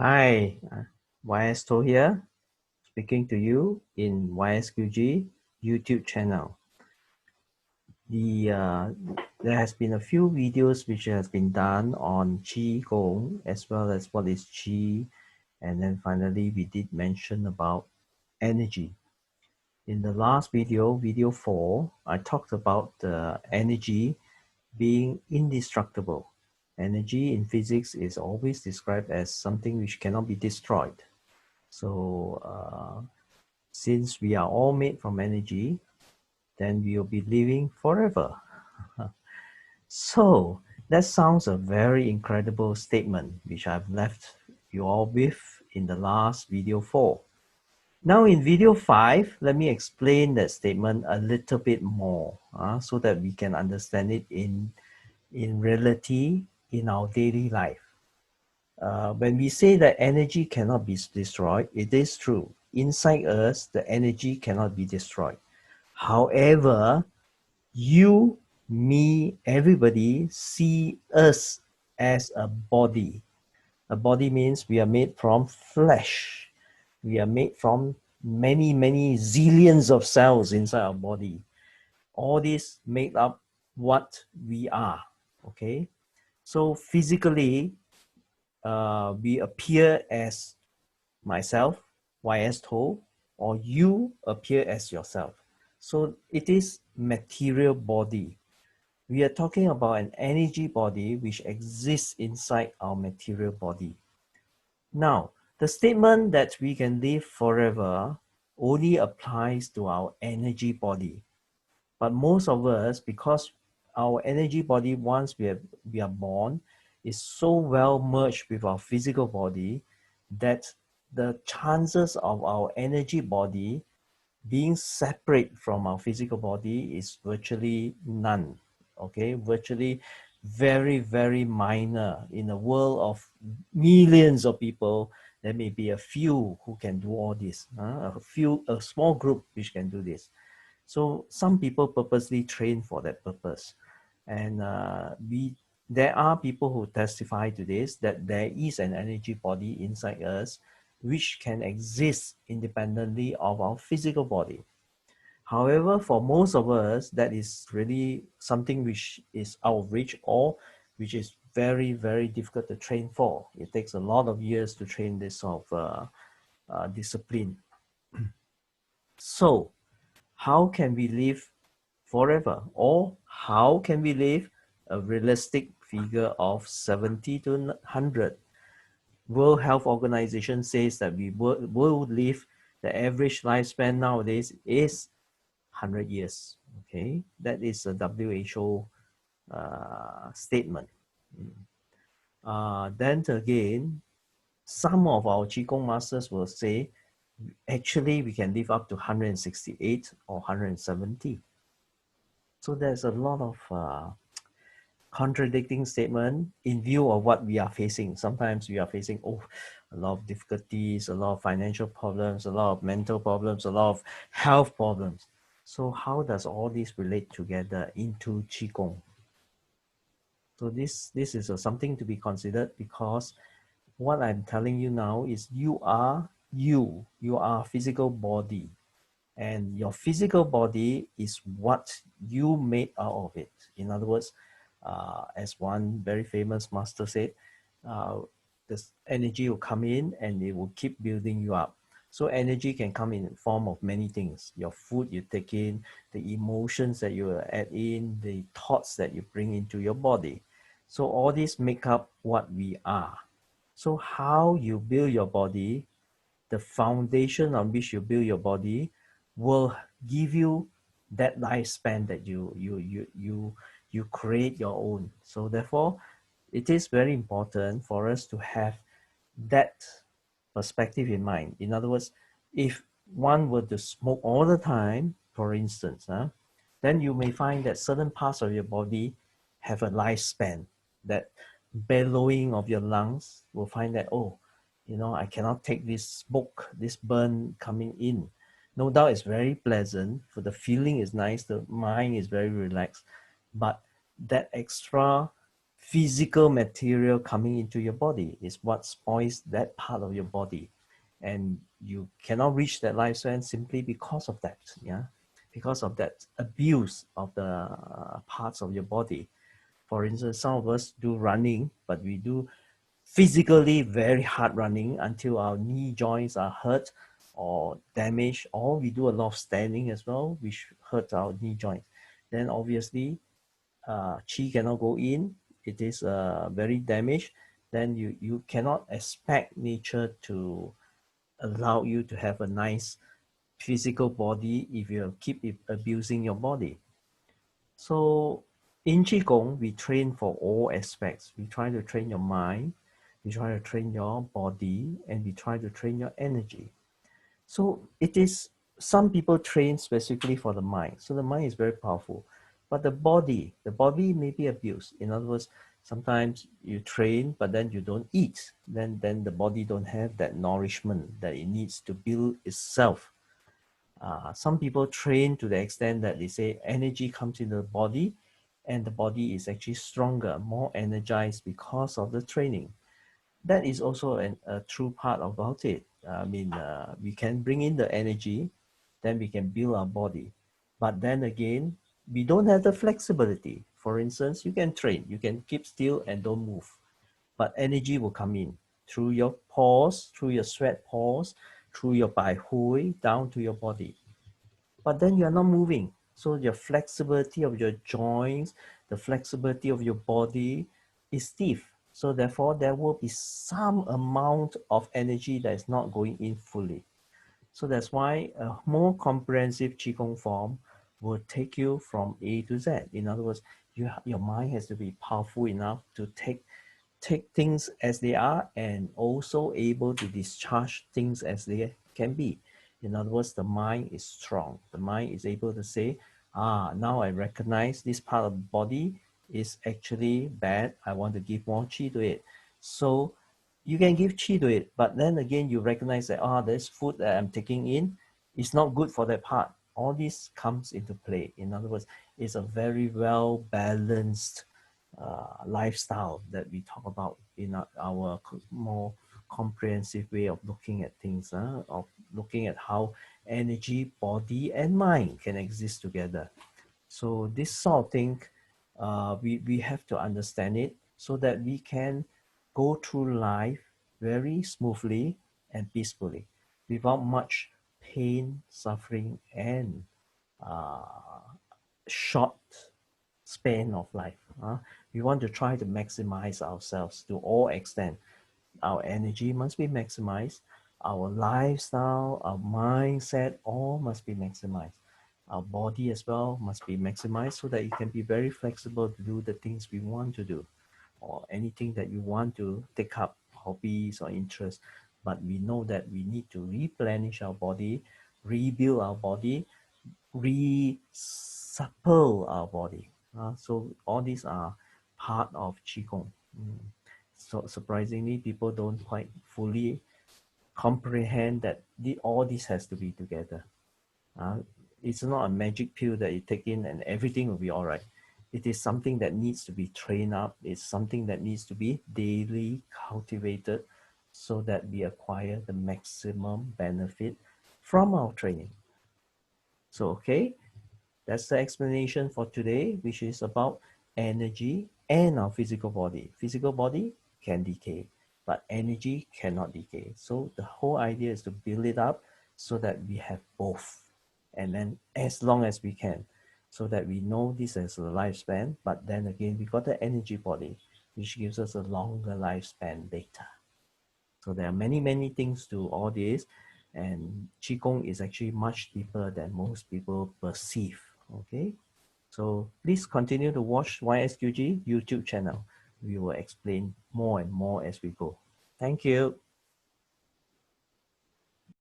Hi, YSTO here, speaking to you in YSQG YouTube channel. There has been a few videos which has been done on Qigong as well as what is Qi, and then finally we did mention about energy. In the last video, video 4, I talked about the energy being indestructible. Energy in physics is always described as something which cannot be destroyed. So since we are all made from energy, then we will be living forever. So that sounds a very incredible statement, which I've left you all with in the last video 4. Now in video 5, let me explain that statement a little bit more so that we can understand it in reality in our daily life. When we say that energy cannot be destroyed, it is true. Inside us, the energy cannot be destroyed. However, you, me, everybody see us as a body. A body means we are made from flesh. We are made from many, many zillions of cells inside our body. All this make up what we are, okay? So physically, we appear as myself, YS Toe, or you appear as yourself. So it is material body. We are talking about an energy body which exists inside our material body. Now, the statement that we can live forever only applies to our energy body. But most of us, because our energy body, once we are born, is so well merged with our physical body that the chances of our energy body being separate from our physical body is virtually none. Okay, virtually very, very minor. In a world of millions of people, there may be a few who can do all this, a small group which can do this. So some people purposely train for that purpose. And there are people who testify to this, that there is an energy body inside us which can exist independently of our physical body. However, for most of us, that is really something which is out of reach, or which is very, very difficult to train for. It takes a lot of years to train this sort of discipline. So how can we live forever? Or how can we live a realistic figure of 70 to 100? World Health Organization says that we will live, the average lifespan nowadays is 100 years. Okay, that is a WHO statement. Then again, some of our Qigong masters will say, actually, we can live up to 168 or 170. So there's a lot of contradicting statement in view of what we are facing. Sometimes we are facing a lot of difficulties, a lot of financial problems, a lot of mental problems, a lot of health problems. So how does all this relate together into Qigong? So this is something to be considered, because what I'm telling you now is you are a physical body, and your physical body is what you made out of it. In other words, as one very famous master said, this energy will come in and it will keep building you up. So energy can come in the form of many things. Your food you take in, the emotions that you add in, the thoughts that you bring into your body. So all these make up what we are. So how you build your body, the foundation on which you build your body, will give you that lifespan that you create your own. So therefore, it is very important for us to have that perspective in mind. In other words, if one were to smoke all the time, for instance, then you may find that certain parts of your body have a lifespan. That bellowing of your lungs will find that, I cannot take this smoke, this burn coming in. No doubt it's very pleasant, for the feeling is nice, the mind is very relaxed, but that extra physical material coming into your body. It's what spoils that part of your body. And you cannot reach that lifespan simply because of that, yeah, because of that abuse of the parts of your body. For instance, some of us do running, but we do physically very hard running until our knee joints are hurt or damaged, or we do a lot of standing as well, which hurt our knee joints. Then obviously, qi cannot go in. It is very damaged. Then you cannot expect nature to allow you to have a nice physical body if you keep abusing your body. So in Qigong, we train for all aspects. We try to train your mind, we try to train your body, and we try to train your energy. So it is, some people train specifically for the mind. So the mind is very powerful. But the body may be abused. In other words, sometimes you train, but then you don't eat. Then the body don't have that nourishment that it needs to build itself. Some people train to the extent that they say energy comes in the body and the body is actually stronger, more energized because of the training. That is also a true part about it. I mean, we can bring in the energy, then we can build our body. But then again, we don't have the flexibility. For instance, you can train, you can keep still and don't move, but energy will come in through your pores, through your sweat pores, through your bai hui, down to your body. But then you're not moving. So your flexibility of your joints, the flexibility of your body is stiff. So therefore, there will be some amount of energy that is not going in fully. So that's why a more comprehensive Qigong form will take you from A to Z. In other words, your mind has to be powerful enough to take things as they are and also able to discharge things as they can be. In other words, the mind is strong. The mind is able to say, now I recognize this part of the body is actually bad. I want to give more chi to it. So you can give chi to it, but then again, you recognize that, this food that I'm taking in is not good for that part. All this comes into play. In other words, it's a very well balanced lifestyle that we talk about in our more comprehensive way of looking at things, of looking at how energy, body, and mind can exist together. So this sort of thing, we have to understand it so that we can go through life very smoothly and peacefully without much pain, suffering, and short span of life. We want to try to maximize ourselves to all extent. Our energy must be maximized. Our lifestyle, our mindset, all must be maximized. Our body as well must be maximized so that it can be very flexible to do the things we want to do or anything that you want to take up, hobbies or interests. But we know that we need to replenish our body, rebuild our body, re-supple our body. So all these are part of Qigong. So surprisingly, people don't quite fully comprehend that all this has to be together. It's not a magic pill that you take in and everything will be all right. It is something that needs to be trained up. It's something that needs to be daily cultivated so that we acquire the maximum benefit from our training. So, okay, that's the explanation for today, which is about energy and our physical body. Physical body can decay, but energy cannot decay. So the whole idea is to build it up so that we have both. And then as long as we can, so that we know this as a lifespan, but then again, we got the energy body, which gives us a longer lifespan later. So there are many, many things to all this. And Qigong is actually much deeper than most people perceive. Okay. So please continue to watch YSQG YouTube channel. We will explain more and more as we go. Thank you.